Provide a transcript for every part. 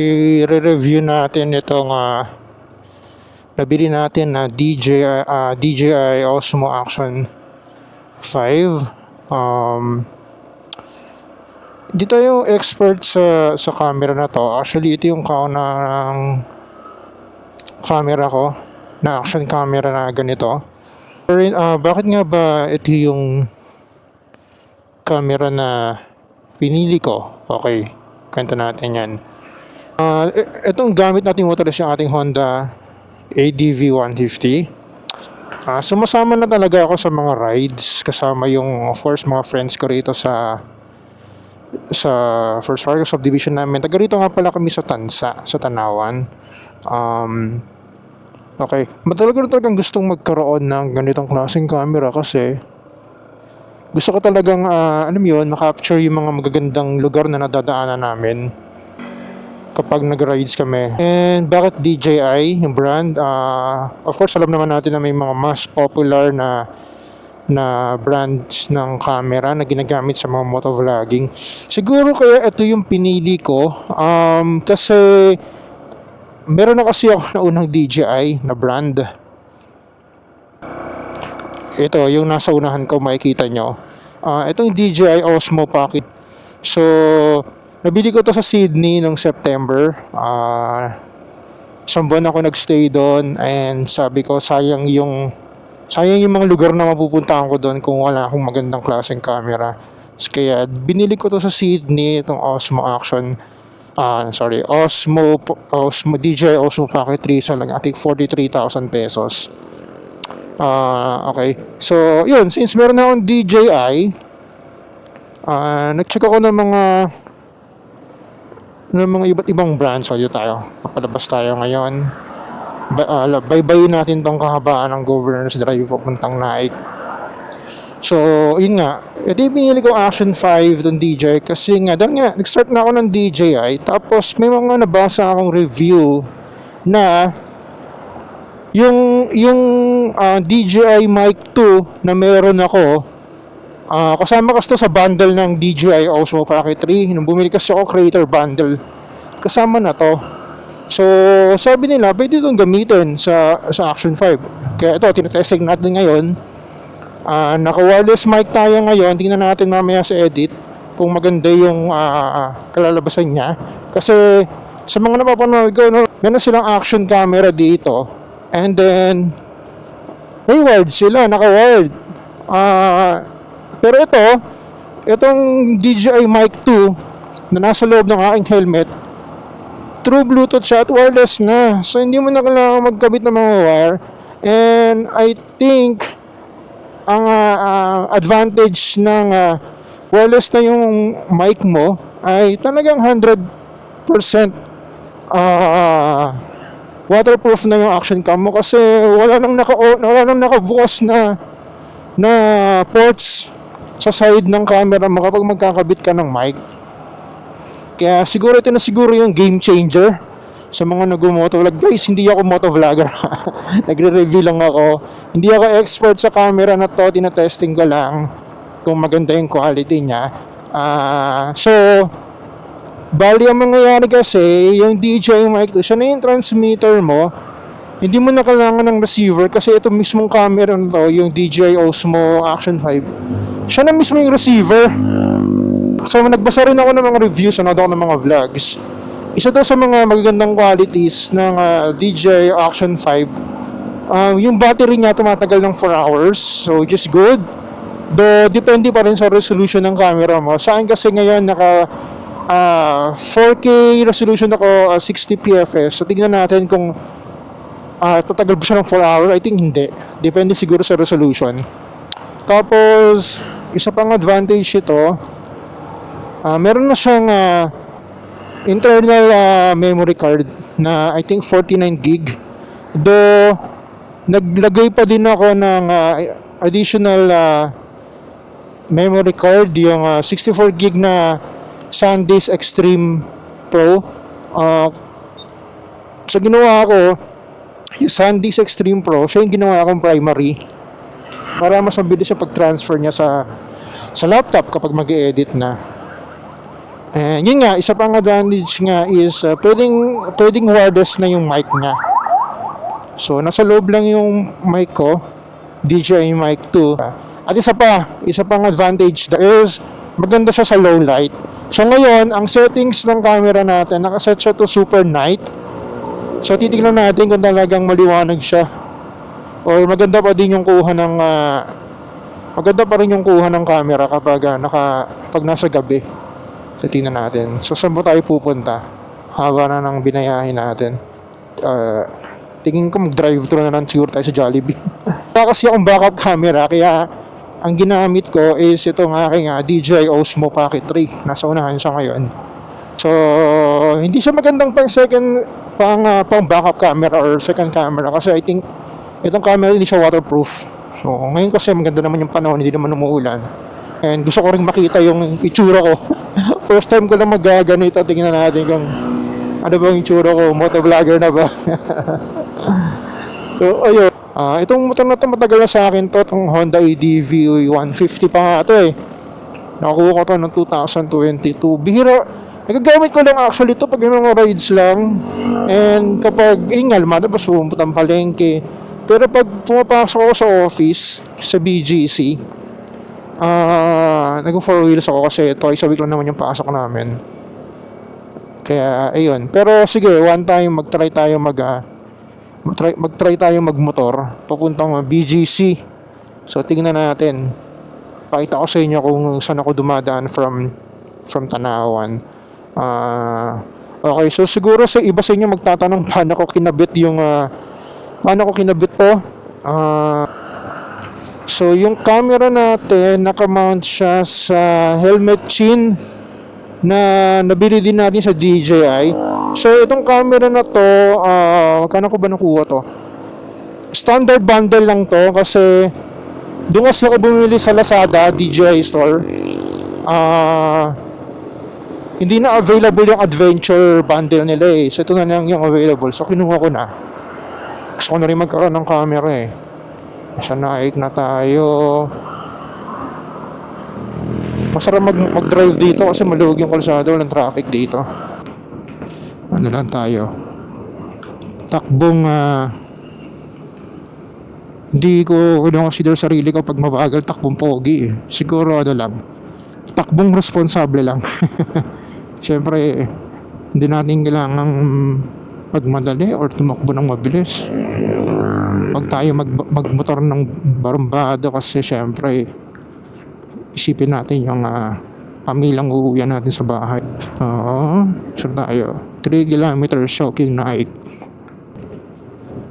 I-review natin itong nabili natin na DJI Osmo Action 5. Di tayo expert sa camera na to. Actually, ito yung kaunang camera ko na action camera na ganito. Pero, bakit nga ba ito yung camera na pinili ko? Okay, kwento natin yan. Itong gamit natin waterless yung ating Honda ADV 150. Sumasama na talaga ako sa mga rides kasama yung of course mga friends ko rito sa First Fargo subdivision namin. Taga rito nga pala kami sa Tansa, sa Tanawan. Okay, talagang gustong magkaroon ng ganitong klaseng camera kasi gusto ko talagang ma-capture yung mga magagandang lugar na nadadaanan namin kapag nag-rides kami. And bakit DJI yung brand? Of course, alam naman natin na may mga mas popular na brands ng camera na ginagamit sa mga motovlogging. Siguro kaya ito yung pinili ko kasi meron na kasi ako na unang DJI na brand. Ito, yung nasa unahan ko, makikita nyo. Itong DJI Osmo Pocket. So, nabili ko to sa Sydney noong September. Isang buwan ako nagstay doon and sabi ko sayang yung mga lugar na mapupuntahan ko doon kung wala akong magandang klaseng camera. Kaya binili ko to sa Sydney, itong Osmo DJI Osmo Pocket 3 sa lang ating 43,000 pesos. Okay. So, yun, since meron na akong DJI, nag-check ako ng mga iba't ibang brands. So, dito tayo. Papalabas tayo ngayon. Baybayin natin tong kahabaan ng Governor's Drive papuntang Naik. So, yun nga. Ito yung pinili ko Action 5 itong DJI kasi nga, nag-start na ako ng DJI. Tapos, may mga nabasa akong review na yung DJI Mic 2 na meron ako, kasama kasi sa bundle ng DJI Osmo Pocket 3. Nung bumili kasi ako creator bundle, kasama na to. So, sabi nila, pwede itong gamitin sa Action 5. Kaya ito, tinatesting natin ngayon. Naka-wireless mic tayo ngayon. Tingnan natin mamaya sa edit kung maganda yung kalalabasan niya. Kasi, sa mga napapanood ko, meron silang action camera dito. And then, may wired sila, naka-wired. Pero itong DJI Mic 2 na nasa loob ng aking helmet, true Bluetooth siya at wireless na. So, hindi mo na kailangan magkabit ng mga wire. And I think, ang advantage ng wireless na yung mic mo ay talagang 100% waterproof na yung action cam mo kasi wala nang nakabukas na ports sa side ng camera mo kapag magkakabit ka ng mic. Kaya siguro ito na siguro yung game changer sa mga nag-motovlog. Guys, hindi ako motovlogger. Nagre-review lang ako. Hindi ako expert sa camera na to. Tinatesting ko lang kung maganda yung quality niya. So, bali ang mangyayari kasi, yung DJI Mic 2, siya na yung transmitter mo. Hindi mo na kailangan ng receiver kasi ito mismong camera na to, yung DJI Osmo Action 5. Siya na mismo yung receiver. So, nagbasa rin ako ng mga reviews, nanood ako ng mga vlogs. Isa daw sa mga magagandang qualities ng DJI Action 5, yung battery niya tumatagal ng 4 hours, so which is good. Though, depende pa rin sa resolution ng camera mo. Sa akin kasi ngayon, 4K resolution ako, 60 PFS. So, tignan natin kung tatagal ba siya ng 4 hours. I think hindi. Depende siguro sa resolution. Tapos, isa pang advantage ito, meron na siyang internal memory card na I think 49 gig. Though, naglagay pa din ako ng additional memory card, yung 64 gig na SanDisk Extreme Pro. So ginawa ko yung SanDisk Extreme Pro, siya yung ginawa akong primary para mas mabilis yung pag-transfer niya sa laptop kapag mag-e-edit na. And yun nga, isa pang advantage nga is pwedeng wireless na yung mic nga. So nasa loob lang yung mic ko, DJI Mic 2. At isa pang advantage there is maganda siya sa low light. So ngayon, ang settings ng camera natin, nakaset siya to super night. So titignan natin kung talagang maliwanag siya. Or maganda pa rin yung kuha ng camera kapag pag nasa gabi. So tingnan natin. So saan ba tayo pupunta? Haba na ng binayahin natin. Tingin ko mag-drive-thru na lang siguro tayo sa Jollibee. Wala kasi akong backup camera, kaya ang ginamit ko is itong aking DJI Osmo Pocket 3. Nasa unahan siya ngayon. So hindi siya magandang pang backup camera or second camera kasi I think itong camera hindi siya waterproof. So ngayon kasi maganda naman yung panahon, hindi naman umuulan. And gusto ko rin makita yung itsura ko. First time ko lang magaganito. Tingnan natin kung ano ba yung itsura ko. Motovlogger na ba? So ayun. Itong motor na to matagal na sa akin to. Itong Honda ADV 150 pa nga to eh. Nakakuha ko to noong 2022. Bihira. Nagagamit ko lang actually to pag yung mga rides lang. And kapag lumalabas pumunta ng palengke. Pero pag pumapasok ako sa office, sa BGC, nag-4 wheels ako kasi twice a week lang naman yung pasok namin. Kaya ayun. Pero sige, one time mag-try tayo magmotor papuntang BGC. So tingnan natin. Pakita ko sa inyo kung saan ako dumadaan from Tanawan. Okay, so siguro sa iba sa inyo magtatanong paano ko kinabit to. So yung camera natin nakamount siya sa helmet chin na nabili din natin sa DJI. So itong camera na to, magkano ko ba nakuha to? Standard bundle lang to kasi doon kasi ako bumili sa Lazada, DJI store. Hindi na available yung adventure bundle nila eh. So ito na lang yung available. So kinuha ko na. Gusto ko na rin magkaroon ng camera eh. Sa Nike na tayo. Masarap mag-drive dito kasi maluwag yung kalsada, walang traffic dito. Ano lang tayo? Takbong hindi ko consider sarili ko pag mabagal, takbong pogi eh. Siguro takbong responsable lang. Siyempre hindi natin kailangang magmadali or tumakbo ng mabilis. Huwag tayo magmotor ng barumbado kasi syempre isipin natin yung pamilyang uuwian natin sa bahay. So tayo 3 kilometers Shocking Night.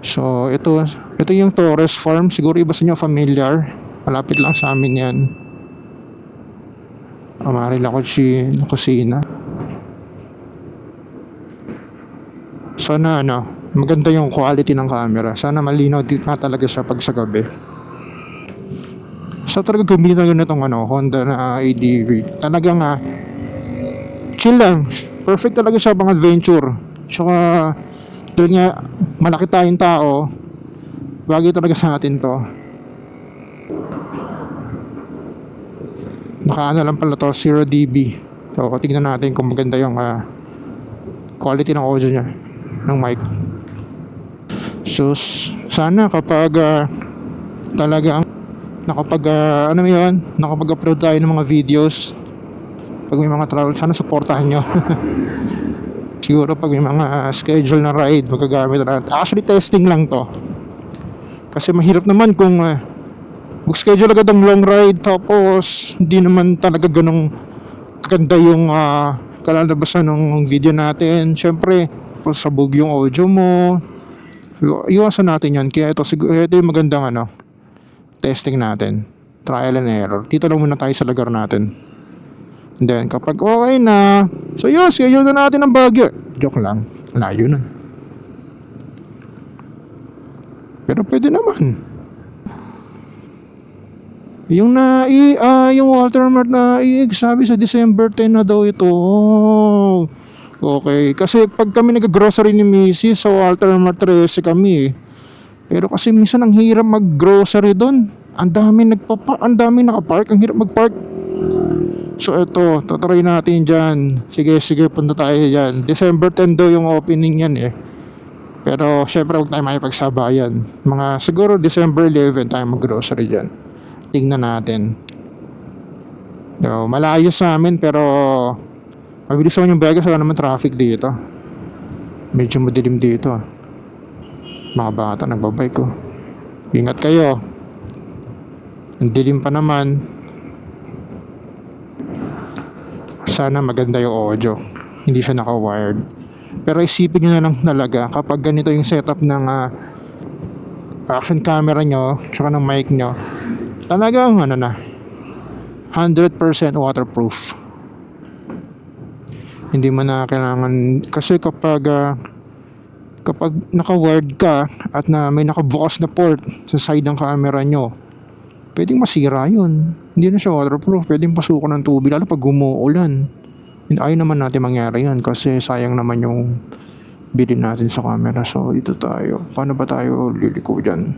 So ito yung Torres Farm. Siguro iba sa inyo familiar. Malapit lang sa amin yan. Amaril ako na kusina. Sana maganda yung quality ng camera. Sana malinaw din na talaga siya pag sa gabi. So talaga gumili na yun itong Honda na ADV. Talagang chill lang. Perfect talaga siya pang adventure. Tsaka dahil nga malaki tayong tao, bagay talaga sa atin to. Naka lang pala to, 0 dB. So tignan natin kung maganda yung quality ng audio niya, ng mic. So sana kapag talagang nakapag-upload tayo ng mga videos, pag may mga travel, sana supportahan nyo. Siguro pag may mga schedule na ride, magagamit natin. Actually testing lang to kasi mahirap naman kung mag-schedule agad ang long ride tapos hindi naman talaga ganong kaganda yung kalalabasan ng video natin. Syempre pasabog yung audio mo. Iwasan natin yan. Kaya ito yung magandang testing natin, trial and error. Dito lang muna tayo sa lugar natin. And then kapag okay na, so yun, schedule na natin ang Baguio. Joke lang, layo na. Pero pwede naman. Yung Walter Mart na sabi sa December 10 na daw ito. Okay, kasi pag kami nag-grocery ni Mrs. sa Walter Mart 13 kami eh. Pero kasi minsan ang hirap mag-grocery doon. ang dami nakapark, ang hirap magpark. So ito, tatry natin dyan. Sige, sige, punta tayo dyan. December 10 daw yung opening yan eh. Pero syempre huwag tayo makipagsabayan. Mga siguro December 11 tayo mag-grocery dyan. Tingnan natin. So, malayo sa amin pero mabilis naman yung Vegas, wala naman traffic dito. Medyo madilim dito. Mga bata nagbabike ko. Ingat kayo. Ang dilim pa naman. Sana maganda yung audio. Hindi siya naka-wired. Pero isipin nyo na lang talaga kapag ganito yung setup ng action camera nyo tsaka ng mic nyo, talagang 100% waterproof. Hindi mo na kailangan kasi kapag naka-wired ka at may nakabukas na port sa side ng camera nyo, pwedeng masira yun. Hindi na siya waterproof, pwedeng pasukan ng tubig lalo pag umuulan. Ayaw naman natin mangyari yun kasi sayang naman yung bilhin natin sa camera. So dito tayo, paano ba tayo liliko dyan?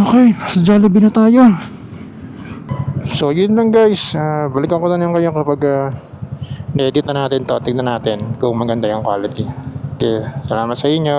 Okay, sa Jollibee na tayo. So yun lang guys, balikan ko na lang kayo kapag na-edit na natin to. Tignan natin kung maganda yung quality. Okay, salamat sa inyo.